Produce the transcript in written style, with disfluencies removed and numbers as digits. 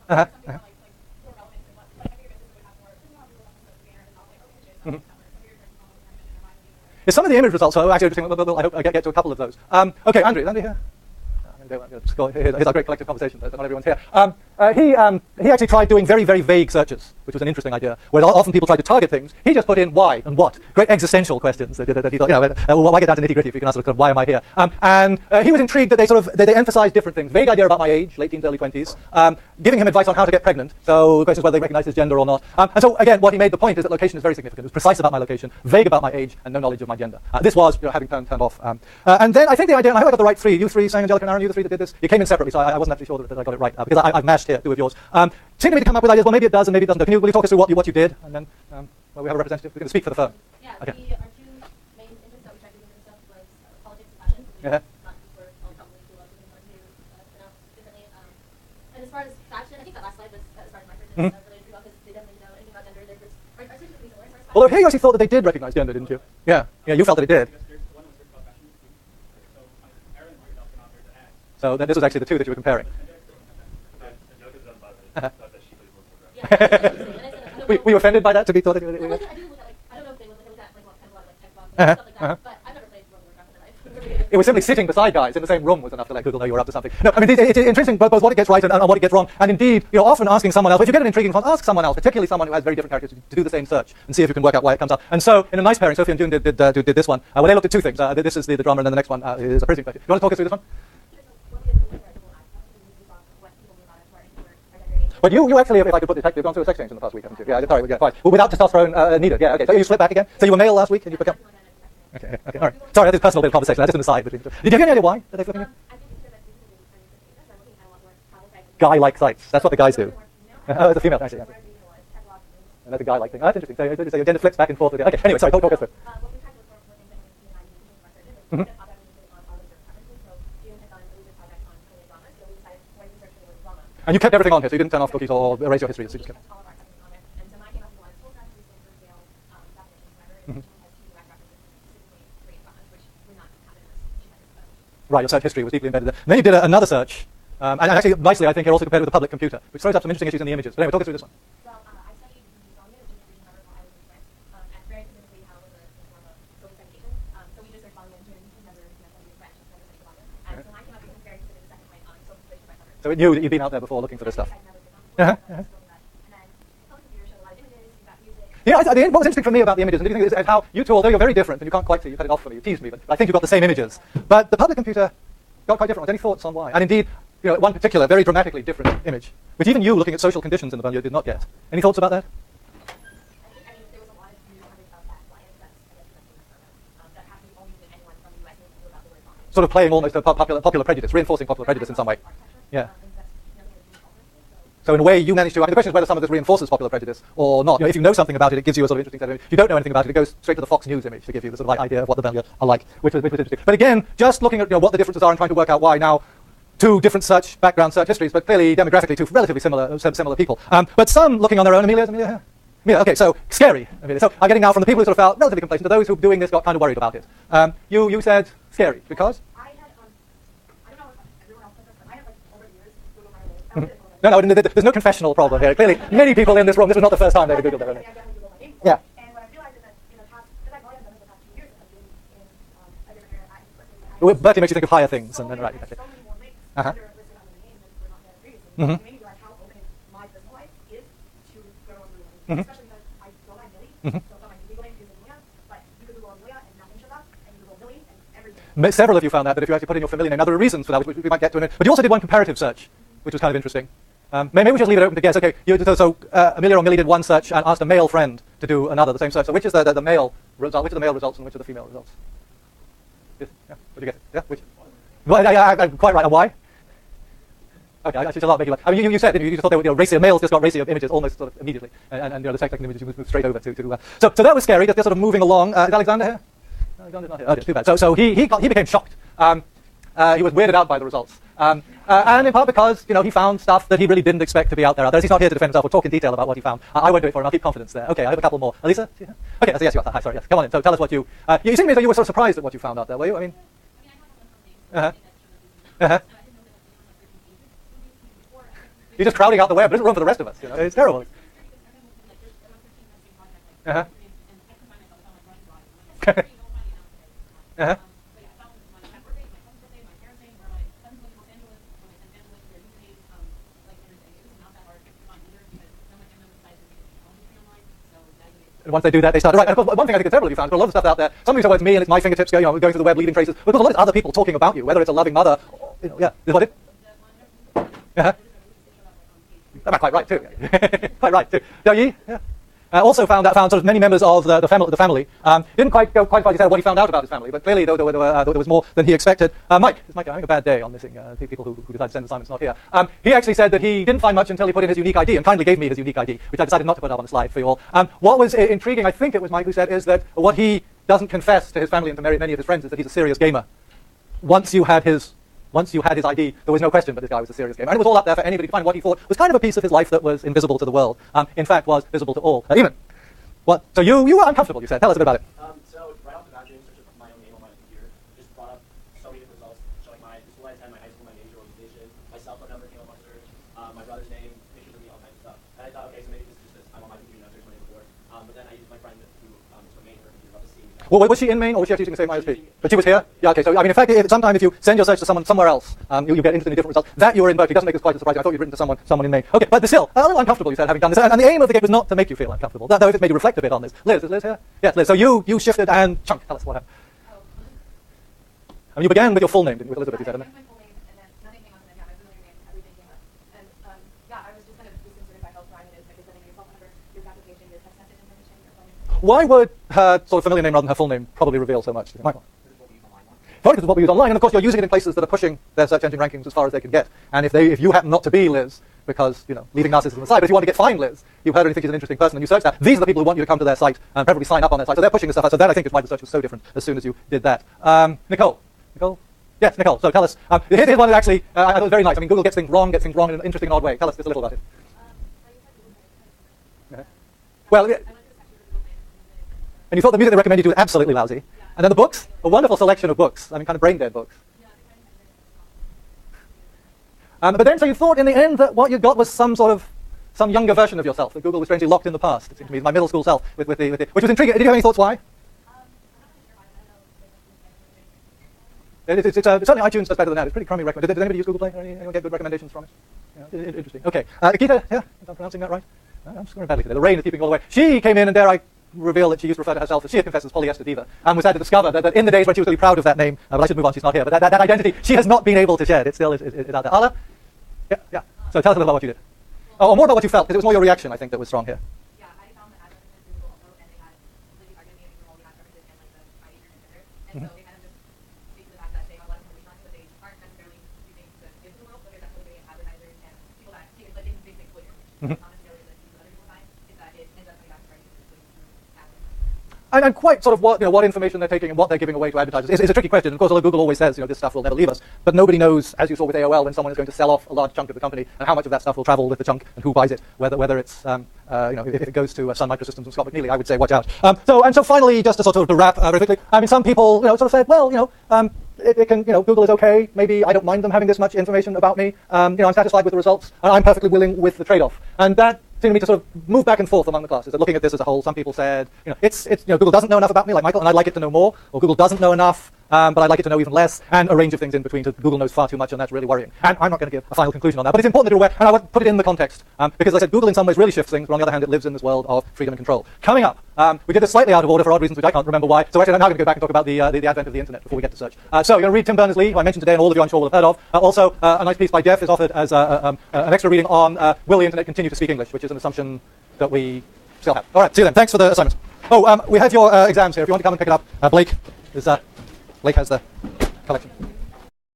Uh-huh. Uh-huh. Mhm. Yeah, some of the image results are actually interesting. I hope I get to a couple of those. Okay, Andrew, is Andy here? Here's our great collective conversation, but not everyone's here. He actually tried doing very, very vague searches, which was an interesting idea, where often people try to target things. He just put in why and what. Great existential questions that he thought, why get down to nitty-gritty if you can ask, why am I here? He was intrigued that they emphasized different things. Vague idea about my age, late teens, early 20s. Giving him advice on how to get pregnant. So the question is whether they recognize his gender or not. And so, again, what he made the point is that location is very significant. It was precise about my location, vague about my age, and no knowledge of my gender. This was, having turned off. And then I think the idea, and I hope I got the right three. You three, saying Angelica and Aaron, you the three that did this. You came in separately, so I wasn't actually sure that I got it right, because I've mashed here two of yours. Seemed to me to come up with ideas, well, maybe it does and maybe it doesn't. Will you talk us through what you did? And then we have a representative who can speak for the firm. Yeah, okay. Our two main interests that we tried to do stuff was politics and fashion. Yeah. Not for all probably too well to pronounce differently. And as far as fashion, I think that last slide was, as far as my person, really intrigued because they definitely know anything about gender. Their groups are super similar as far as Although here you actually thought that they did recognize gender, didn't you? Yeah, you felt that it did. So then this was actually the two that you were comparing. Were you offended by that, to be thought that you were... I do look at, I don't know if they look at, kind of like tech and stuff like that, but I've never played World of Warcraft in my life. It was simply sitting beside guys in the same room was enough to let Google know you were up to something. No, I mean, it's interesting both what it gets right and what it gets wrong. And indeed, often asking someone else, if you get an intriguing one, ask someone else, particularly someone who has very different characters, to do the same search and see if you can work out why it comes up. And so, in a nice pairing, Sophie and June did this one. Well, they looked at two things. This is the drummer, and then the next one is a prison question. You want to talk us through this one? But you actually, if I could put this, you've gone through a sex change in the past week, haven't you? Yeah, sorry, yeah, fine. Well, without testosterone needed, yeah, okay. So you slipped back again? So you were male last week and you become... Okay, all right. Sorry, that is personal bit of conversation. That's just an aside between... Did you have any idea why? Are they flipping you? Guy-like sites. That's what the guys do. Oh, it's a female, actually. Yeah. And that's a guy-like thing. Oh, that's interesting. So your gender flips back and forth. Okay, anyway, sorry, talk us through. And you kept everything on here, so you didn't turn off cookies or erase your history. So you just kept... Right, your search history was deeply embedded there. And then you did another search, and actually, nicely, I think, you're also compared with the public computer, which throws up some interesting issues in the images. But anyway, talk us through this one. Well, I studied zombie and region while I was in France, and very specifically how it was a form of social segregation. So we just searched volume and never studied French, never studied volume. And so when I came up with this very specific second point on social segregation by cover. So it knew that you'd been out there before looking for this stuff. Yeah, what was interesting for me about the images, and is how you two, although you're very different, and you can't quite see, you've had it off for me, you teased me, but I think you've got the same images. But the public computer got quite different ones. Any thoughts on why? And indeed, one particular, very dramatically different image, which even you, looking at social conditions in the Banlieue, did not get. Any thoughts about that? Sort of playing almost a popular prejudice, reinforcing popular prejudice in some way. Yeah. So in a way, you manage to... I mean, the question is whether some of this reinforces popular prejudice or not. If you know something about it, it gives you a sort of interesting set of... If you don't know anything about it, it goes straight to the Fox News image to give you the sort of idea of what the Banlieue are like, which was interesting. But again, just looking at what the differences are and trying to work out why now, two different search histories, but clearly demographically two relatively similar people. But some looking on their own. Amelia here? Amelia, okay, so scary. Amelia. So I'm getting now from the people who sort of felt relatively complacent to those who doing this got kind of worried about it. You said scary because? I don't know if everyone else said this, but I had over years Google my name. No, there's no confessional problem here. Clearly, many people in this room, this was not the first time they Googled their own name. Yeah. And what I realized is that in the past, because I've only done this the past 2 years, I've been in a different area. Bertie makes you think of higher things, and then right. So many more links that are listed on the name that were not there previously. It made me realize how open my personal life is to go on Google, especially because I go by Millie. So my legal name is Amelia, but you could Google Amelia and nothing shows up, and you Google Millie and everything. Several of you found that if you actually put in your familiar name. Now there are reasons for that, which we might get to in a minute. But you also did one comparative search, which was kind of interesting. Maybe we should leave it open to guess. Okay, Amelia or Millie did one search and asked a male friend to do another, the same search. So which is the male result? Which are the male results and which are the female results? Yes, yeah. What did you get? Yeah, which? Well, yeah, quite right. And why? Okay, I should not make you. I mean, you said you thought they were racier males just got racier images almost sort of immediately, and the second image moved straight over to. So that was scary. Just sort of moving along. Is Alexander here? Alexander's not here. Oh, too bad. So he became shocked. He was weirded out by the results. And in part because, he found stuff that he really didn't expect to be out there. He's not here to defend himself or talk in detail about what he found. I won't do it for him. I'll keep confidence there. Okay, I have a couple more. Elisa? Okay, so yes, you got that. Hi, sorry, yes. Come on in. So tell us what you seem to me as though you were sort of surprised at what you found out there, were you? I mean... You're just crowding out the web. There isn't room for the rest of us. You know, it's terrible. Uh-huh. Uh-huh. And once they do that, they start to write. And of course, one thing I think is terrible you found, a lot of stuff out there. Somebody said, well, it's me and it's my fingertips going through the web, leaving traces. But there's a lot of other people talking about you, whether it's a loving mother, or, yeah. Is what it? Uh-huh. That's quite right too. Quite right too. Yeah. Also found sort of many members of the family. Didn't quite go quite far to what he found out about his family, but clearly there was more than he expected. Mike having a bad day on missing people who decided to send assignments not here. He actually said that he didn't find much until he put in his unique ID and kindly gave me his unique ID, which I decided not to put up on the slide for you all. What was intriguing, I think it was Mike who said, is that what he doesn't confess to his family and to many of his friends is that he's a serious gamer. Once you had his ID, there was no question but this guy was a serious gamer. And it was all up there for anybody to find what he thought was kind of a piece of his life that was invisible to the world. In fact, was visible to all. Eamon, what? So you were uncomfortable, you said. Tell us a bit about it. So right off the bat, doing search of my own name on my computer just brought up so many different results, showing my school I attend, my high school, my major organization, my cell phone number came up on search, my brother's name, pictures of me, all kinds of stuff. And I thought, okay, so maybe this is just I'm on my computer now, search my name before. But then I used my friend who is from Maine, her computer, about to see me. Well, was she in Maine, or was she actually using the same ISP? But she was here? Yeah, okay. So, I mean, in fact, sometimes if you send your search to someone somewhere else, you get instantly different results. That you were in Berkeley doesn't make this quite as surprising. I thought you'd written to someone in Maine. Okay, but still, a little uncomfortable, you said, having done this. And the aim of the game was not to make you feel uncomfortable, though if it made you reflect a bit on this. Liz, is Liz here? Yes, Liz. So you shifted and Chunk, tell us what happened. I mean, you began with your full name, didn't you, with Elizabeth, you said, My full name, and then nothing came up, and then my middle name, everything came up. And I was just kind of disconcerted by how private it is, because sending your phone number, your application, your text message information, your phone number. Why would her sort of familiar name rather than her full name probably reveal so much? Michael? Probably because of what we use online, and of course you're using it in places that are pushing their search engine rankings as far as they can get. And if you happen not to be Liz, because, leaving narcissism aside, but if you want to find Liz, you've heard her and you think she's an interesting person, and you search that, these are the people who want you to come to their site and probably sign up on their site. So they're pushing the stuff out. So that, I think, is why the search was so different as soon as you did that. Nicole? Yes, Nicole. So tell us. Here's one that actually, I thought was very nice. I mean, Google gets things wrong in an interesting and odd way. Tell us just a little about it. Well, and you thought the music they recommended you was absolutely lousy. And then the books, a wonderful selection of books. I mean, kind of brain-dead books. But then, so you thought in the end that what you got was some younger version of yourself, that Google was strangely locked in the past. It seemed to me, my middle school self, which was intriguing. Did you have any thoughts why? Certainly iTunes does better than that. It's pretty crummy recommendation. Did anybody use Google Play? Anyone get good recommendations from it? Yeah, interesting. Okay. Gita, yeah, am I pronouncing that right? I'm scoring badly today. The rain is keeping all the way. She came in, and dare I reveal that she used to refer to herself as, she confesses, Polyester Diva, and was sad to discover that in the days when she was really proud of that name, but I should move on, she's not here, but that identity she has not been able to shed. It still is out there. Ala? Yeah. So tell us a little about what you did. Or more about what you felt, because it was more your reaction, I think, that was strong here. Yeah, I found that advertisements in Google also, and they had completely targeted me from all the ad purposes and like the ID and Twitter, and so they kind of just speak to the fact that they have a lot of information on you, but they aren't necessarily using to give to the world, but they're definitely getting advertisers and people that see it, like, it's basic clear. It's not necessarily that people other people find, it's that it ends up coming back to targeting people through advertising. And quite sort of what information they're taking and what they're giving away to advertisers is a tricky question. Of course, although Google always says, this stuff will never leave us, but nobody knows, as you saw with AOL, when someone is going to sell off a large chunk of the company, and how much of that stuff will travel with the chunk, and who buys it. Whether it's, if it goes to Sun Microsystems and Scott McNeely, I would say watch out. So finally, just to sort of wrap very quickly, I mean, some people, sort of said, well, it can, Google is okay. Maybe I don't mind them having this much information about me. I'm satisfied with the results, and I'm perfectly willing with the trade-off. And that seemed to me to sort of move back and forth among the classes. That looking at this as a whole, some people said, Google doesn't know enough about me, like Michael, and I'd like it to know more. Or Google doesn't know enough, but I'd like it to know even less. And a range of things in between. So Google knows far too much, and that's really worrying. And I'm not going to give a final conclusion on that, but it's important that you're aware, and I would put it in the context, because I said Google in some ways really shifts things, but on the other hand, it lives in this world of freedom and control. Coming up, we did this slightly out of order for odd reasons, which I can't remember why. So actually, I'm now going to go back and talk about the advent of the internet before we get to search. So you're going to read Tim Berners-Lee, who I mentioned today, and all of you I'm sure will have heard of. Also, a nice piece by Jeff is offered as an extra reading on will the internet continue to speak English, which is an assumption that we still have. All right, see you then. Thanks for the assignments. We have your exams here. If you want to come and pick it up, Blake has the collection.